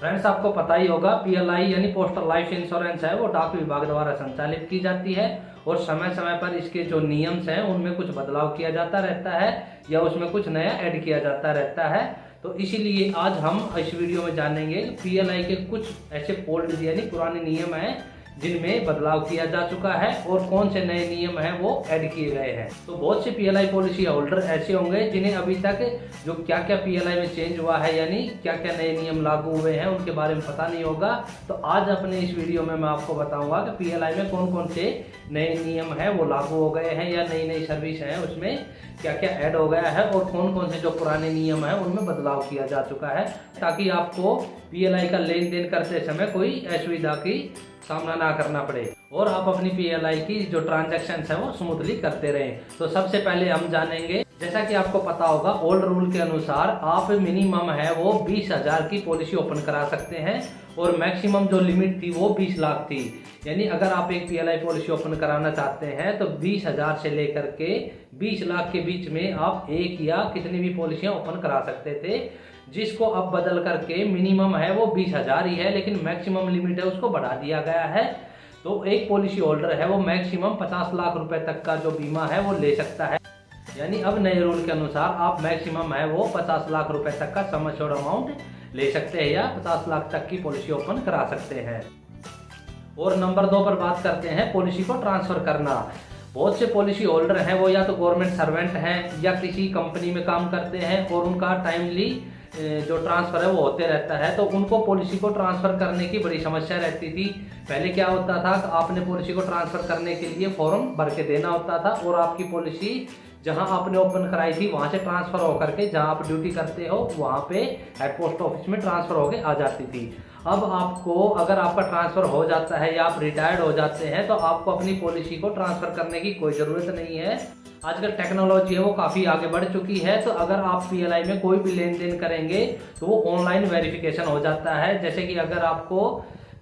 Friends, आपको पता ही होगा पीएलआई यानी पोस्टल लाइफ इंश्योरेंस है वो डाक विभाग द्वारा संचालित की जाती है और समय समय पर इसके जो नियम्स हैं उनमें कुछ बदलाव किया जाता रहता है या उसमें कुछ नया ऐड किया जाता रहता है। तो इसीलिए आज हम इस वीडियो में जानेंगे पीएलआई के कुछ ऐसे ओल्ड यानी पुराने नियम हैं जिनमें बदलाव किया जा चुका है और कौन से नए नियम हैं वो ऐड किए गए हैं। तो बहुत से पीएलआई पॉलिसी होल्डर ऐसे होंगे जिन्हें अभी तक जो क्या क्या पीएलआई में चेंज हुआ है यानी क्या क्या नए नियम लागू हुए हैं उनके बारे में पता नहीं होगा। तो आज अपने इस वीडियो में मैं आपको बताऊंगा कि पीएलआई में कौन कौन से नए नियम है वो लागू हो गए हैं या नई नई सर्विस है उसमें क्या क्या ऐड हो गया है और कौन कौन से जो पुराने नियम है उनमें बदलाव किया जा चुका है, ताकि आपको पीएलआई का लेन देन करते समय कोई असुविधा की सामना ना करना पड़े और आप अपनी पीएलआई की जो ट्रांजैक्शन है वो स्मूथली करते रहें। तो सबसे पहले हम जानेंगे, जैसा कि आपको पता होगा ओल्ड रूल के अनुसार आप मिनिमम है वो 20,000 की पॉलिसी ओपन करा सकते हैं और मैक्सिमम जो लिमिट थी वो 20 लाख थी। यानी अगर आप एक पीएलआई पॉलिसी ओपन कराना चाहते हैं तो 20,000 से लेकर के 20 लाख के बीच में आप एक या कितनी भी पॉलिसियां ओपन करा सकते थे, जिसको अब बदल करके मिनिमम है वो 20,000 ही है लेकिन मैक्सिमम लिमिट है उसको बढ़ा दिया गया है। तो एक पॉलिसी होल्डर है वो मैक्सिमम 50 लाख रुपए तक का जो बीमा है वो ले सकता है। यानी अब नए रूल के अनुसार आप मैक्सिमम है वो 50 लाख रुपए तक का सम एश्योर्ड अमाउंट ले सकते हैं या 50 लाख तक की पॉलिसी ओपन करा सकते हैं। और नंबर 2 पर बात करते हैं पॉलिसी को ट्रांसफर करना। बहुत से पॉलिसी होल्डर हैं वो या तो गवर्नमेंट सर्वेंट हैं या किसी कंपनी में काम करते हैं और उनका टाइमली जो ट्रांसफर है वो होते रहता है, तो उनको पॉलिसी को ट्रांसफर करने की बड़ी समस्या रहती थी। पहले क्या होता था कि आपने पॉलिसी को ट्रांसफर करने के लिए फॉर्म भर के देना होता था और आपकी पॉलिसी जहां आपने ओपन कराई थी वहां से ट्रांसफर होकर के जहां आप ड्यूटी करते हो वहां पे हेड पोस्ट ऑफिस में ट्रांसफर होके आ जाती थी। अब आपको अगर आपका ट्रांसफर हो जाता है या आप रिटायर्ड हो जाते हैं तो आपको अपनी पॉलिसी को ट्रांसफर करने की कोई ज़रूरत नहीं है। आजकल टेक्नोलॉजी है वो काफ़ी आगे बढ़ चुकी है, तो अगर आप पीएलआई में कोई भी लेन देन करेंगे तो वो ऑनलाइन वेरिफिकेशन हो जाता है। जैसे कि अगर आपको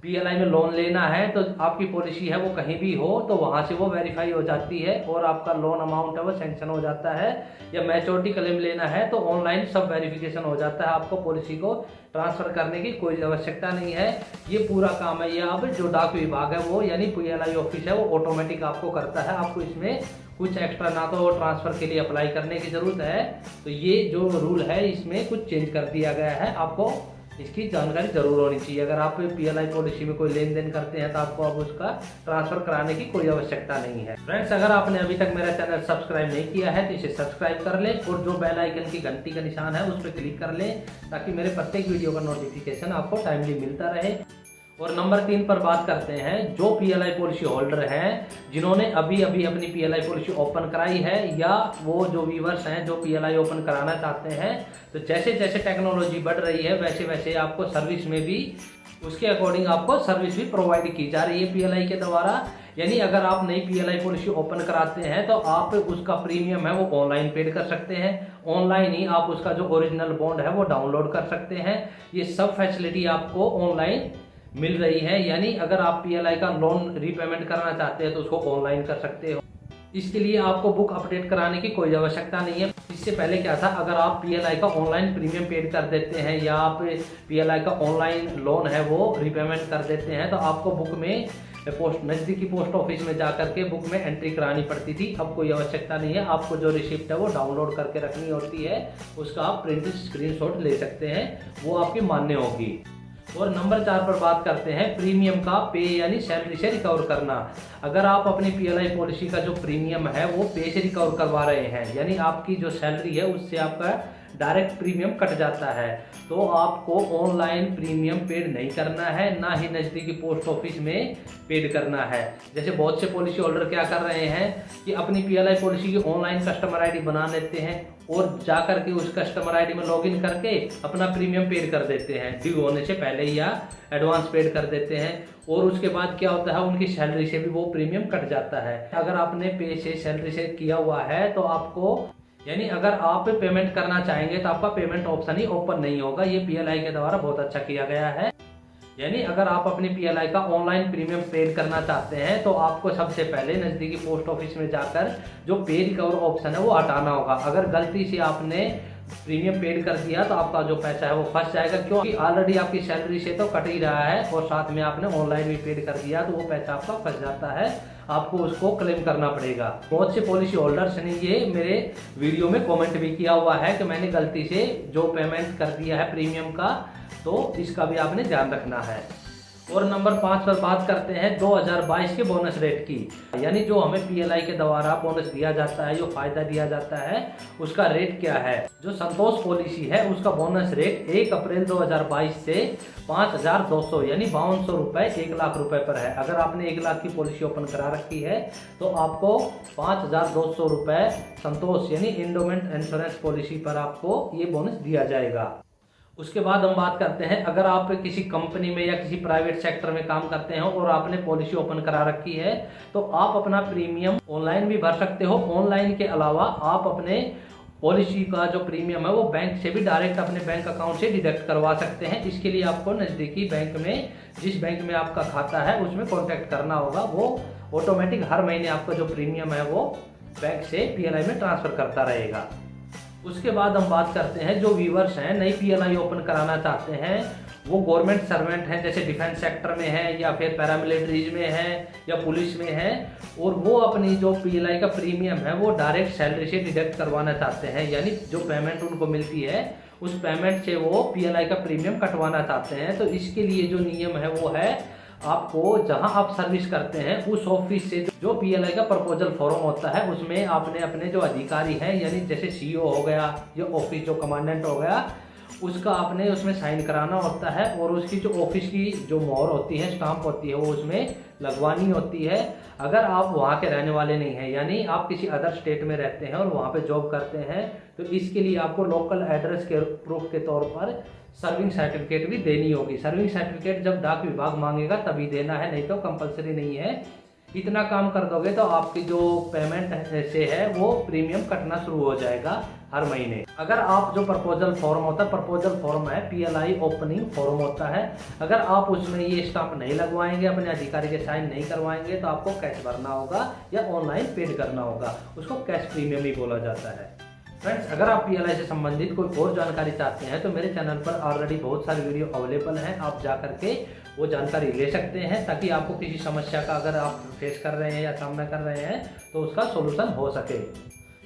पीएलआई में लोन लेना है तो आपकी पॉलिसी है वो कहीं भी हो तो वहां से वो वेरीफाई हो जाती है और आपका लोन अमाउंट है वो सैंक्शन हो जाता है। या मैच्योरिटी क्लेम लेना है तो ऑनलाइन सब वेरिफिकेशन हो जाता है, आपको पॉलिसी को ट्रांसफर करने की कोई आवश्यकता नहीं है। ये पूरा काम है ये अब जो डाक विभाग है वो यानी पीएलआई ऑफिस है वो ऑटोमेटिक आपको करता है। आपको इसमें कुछ एक्स्ट्रा ना तो ट्रांसफर के लिए अप्लाई करने की जरूरत है। तो ये जो रूल है इसमें कुछ चेंज कर दिया गया है, आपको इसकी जानकारी जरूर होनी चाहिए। अगर आप पीएलआई पॉलिसी में कोई लेन देन करते हैं तो आपको अब उसका ट्रांसफर कराने की कोई आवश्यकता नहीं है। फ्रेंड्स, अगर आपने अभी तक मेरा चैनल सब्सक्राइब नहीं किया है तो इसे सब्सक्राइब कर लें और जो बेल आइकन की घंटी का निशान है उस पर क्लिक कर लें ताकि मेरे प्रत्येक वीडियो का नोटिफिकेशन आपको टाइमली मिलता रहे। और नंबर 3 पर बात करते हैं जो पीएलआई पॉलिसी होल्डर हैं जिन्होंने अभी अभी अपनी पीएलआई पॉलिसी ओपन कराई है या वो जो व्यूअर्स हैं जो पीएलआई ओपन कराना चाहते हैं। तो जैसे जैसे टेक्नोलॉजी बढ़ रही है वैसे वैसे आपको सर्विस में भी उसके अकॉर्डिंग आपको सर्विस भी प्रोवाइड की जा रही है पीएलआई के द्वारा। यानी अगर आप नई पीएलआई पॉलिसी ओपन कराते हैं तो आप उसका प्रीमियम है वो ऑनलाइन पेड कर सकते हैं। ऑनलाइन ही आप उसका जो ओरिजिनल बॉन्ड है वो डाउनलोड कर सकते हैं। ये सब फैसिलिटी आपको ऑनलाइन मिल रही है। यानी अगर आप पीएलआई का लोन रीपेमेंट करना चाहते हैं तो उसको ऑनलाइन कर सकते हो। इसके लिए आपको बुक अपडेट कराने की कोई आवश्यकता नहीं है। इससे पहले क्या था, अगर आप पीएलआई का ऑनलाइन प्रीमियम पेड कर देते हैं या आप पीएलआई का ऑनलाइन लोन है वो रीपेमेंट कर देते हैं तो आपको बुक में नज़दीकी पोस्ट ऑफिस में जाकर के बुक में एंट्री करानी पड़ती थी। अब कोई आवश्यकता नहीं है, आपको जो रिसिप्ट है वो डाउनलोड करके रखनी होती है, उसका आप प्रिंट स्क्रीनशॉट ले सकते हैं, वो आपकी मान्य होगी। और नंबर 4 पर बात करते हैं प्रीमियम का पे यानी सैलरी से रिकवर करना। अगर आप अपनी पीएलआई पॉलिसी का जो प्रीमियम है वो पे से रिकवर करवा रहे हैं यानी आपकी जो सैलरी है उससे आपका डायरेक्ट प्रीमियम कट जाता है तो आपको ऑनलाइन प्रीमियम पेड नहीं करना है, ना ही नज़दीकी पोस्ट ऑफिस में पेड करना है। जैसे बहुत से पॉलिसी होल्डर क्या कर रहे हैं कि अपनी पीएलआई पॉलिसी की ऑनलाइन कस्टमर आईडी बना लेते हैं और जाकर के उस कस्टमर आईडी में लॉगिन करके अपना प्रीमियम पेड कर देते हैं ड्यू होने से पहले या एडवांस पेड कर देते हैं और उसके बाद क्या होता है उनकी सैलरी से भी वो प्रीमियम कट जाता है। अगर आपने पे से सैलरी से किया हुआ है तो आपको यानी अगर आप पेमेंट करना चाहेंगे तो आपका पेमेंट ऑप्शन ही ओपन नहीं होगा। ये पीएलआई के द्वारा बहुत अच्छा किया गया है। यानी अगर आप अपनी पीएलआई का ऑनलाइन प्रीमियम पेड करना चाहते हैं तो आपको सबसे पहले नज़दीकी पोस्ट ऑफिस में जाकर जो पे रिकवर ऑप्शन है वो हटाना होगा। अगर गलती से आपने प्रीमियम पेड कर दिया तो आपका जो पैसा है वो फंस जाएगा, क्योंकि ऑलरेडी आपकी सैलरी से तो कट ही रहा है और साथ में आपने ऑनलाइन भी पेड कर दिया तो वो पैसा आपका फंस जाता है, आपको उसको क्लेम करना पड़ेगा। बहुत से पॉलिसी होल्डर्स ने ये मेरे वीडियो में कमेंट भी किया हुआ है कि मैंने गलती से जो पेमेंट कर दिया है प्रीमियम का, तो इसका भी आपने ध्यान रखना है। और नंबर 5 पर बात करते हैं 2022 के बोनस रेट की, यानी जो हमें PLI के द्वारा बोनस दिया जाता है, जो फायदा दिया जाता है उसका रेट क्या है। जो संतोष पॉलिसी है उसका बोनस रेट 1 अप्रैल 2022 से 5200 यानी 5200 रुपए 1 लाख रुपए पर है। अगर आपने 1 लाख की पॉलिसी ओपन करा रखी है तो आपको 5200 रुपए संतोष यानी एंडोमेंट इंश्योरेंस पॉलिसी पर आपको ये बोनस दिया जाएगा। उसके बाद हम बात करते हैं, अगर आप किसी कंपनी में या किसी प्राइवेट सेक्टर में काम करते हैं और आपने पॉलिसी ओपन करा रखी है तो आप अपना प्रीमियम ऑनलाइन भी भर सकते हो। ऑनलाइन के अलावा आप अपने पॉलिसी का जो प्रीमियम है वो बैंक से भी डायरेक्ट अपने बैंक अकाउंट से डिडक्ट करवा सकते हैं। इसके लिए आपको नज़दीकी बैंक में, जिस बैंक में आपका खाता है उसमें कॉन्टैक्ट करना होगा। वो ऑटोमेटिक हर महीने आपका जो प्रीमियम है वो बैंक से PLI में ट्रांसफर करता रहेगा। उसके बाद हम बात करते हैं जो व्यूअर्स हैं नई PLI ओपन कराना चाहते हैं, वो गवर्नमेंट सर्वेंट हैं, जैसे डिफेंस सेक्टर में है या फिर पैरामिलिट्रीज में है या पुलिस में है, और वो अपनी जो PLI का प्रीमियम है वो डायरेक्ट सैलरी से डिडक्ट करवाना चाहते हैं, यानी जो पेमेंट उनको मिलती है उस पेमेंट से वो PLI का प्रीमियम कटवाना चाहते हैं। तो इसके लिए जो नियम है वो है, आपको जहां आप सर्विस करते हैं उस ऑफिस से जो PLI का प्रपोजल फॉर्म होता है उसमें आपने अपने जो अधिकारी हैं, यानी जैसे CEO हो गया या ऑफिस जो कमांडेंट हो गया, उसका आपने उसमें साइन कराना होता है और उसकी जो ऑफिस की जो मोहर होती है, स्टाम्प होती है, वो उसमें लगवानी होती है। अगर आप वहाँ के रहने वाले नहीं हैं, यानी आप किसी अदर स्टेट में रहते हैं और वहाँ पे जॉब करते हैं, तो इसके लिए आपको लोकल एड्रेस के प्रूफ के तौर पर सर्विंग सर्टिफिकेट भी देनी होगी। सर्विंग सर्टिफिकेट जब डाक विभाग मांगेगा तभी देना है, नहीं तो कंपलसरी नहीं है। इतना काम कर दोगे तो आपकी जो पेमेंट से है वो प्रीमियम कटना शुरू हो जाएगा हर महीने। अगर आप जो प्रपोजल फॉर्म होता है, प्रपोजल फॉर्म है PLI ओपनिंग फॉर्म होता है, अगर आप उसमें ये स्टाम्प नहीं लगवाएंगे, अपने अधिकारी के साइन नहीं करवाएंगे तो आपको कैश भरना होगा या ऑनलाइन पेड करना होगा। उसको कैश प्रीमियम ही बोला जाता है। फ्रेंड्स, अगर आप PLI से संबंधित कोई और जानकारी चाहते हैं तो मेरे चैनल पर ऑलरेडी बहुत सारी वीडियो अवेलेबल हैं, आप जा करके वो जानकारी ले सकते हैं, ताकि आपको किसी समस्या का अगर आप फेस कर रहे हैं या सामना कर रहे हैं तो उसका सोल्यूशन हो सके।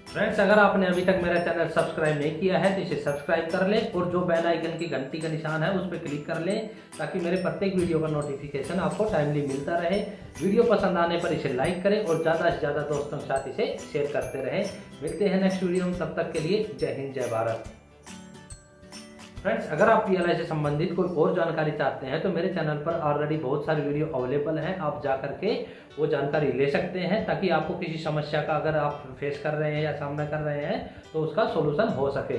फ्रेंड्स, अगर आपने अभी तक मेरा चैनल सब्सक्राइब नहीं किया है तो इसे सब्सक्राइब कर लें और जो बेल आइकन की घंटी का निशान है उस पर क्लिक कर लें, ताकि मेरे प्रत्येक वीडियो का नोटिफिकेशन आपको टाइमली मिलता रहे। वीडियो पसंद आने पर इसे लाइक करें और ज़्यादा से ज़्यादा दोस्तों के साथ इसे शेयर करते रहें। मिलते हैं नेक्स्ट वीडियो में, तब तक के लिए जय हिंद जय भारत। फ्रेंड्स, अगर आप PLI से संबंधित कोई और जानकारी चाहते हैं तो मेरे चैनल पर ऑलरेडी बहुत सारी वीडियो अवेलेबल हैं, आप जा करके वो जानकारी ले सकते हैं, ताकि आपको किसी समस्या का अगर आप फेस कर रहे हैं या सामना कर रहे हैं तो उसका सोल्यूशन हो सके।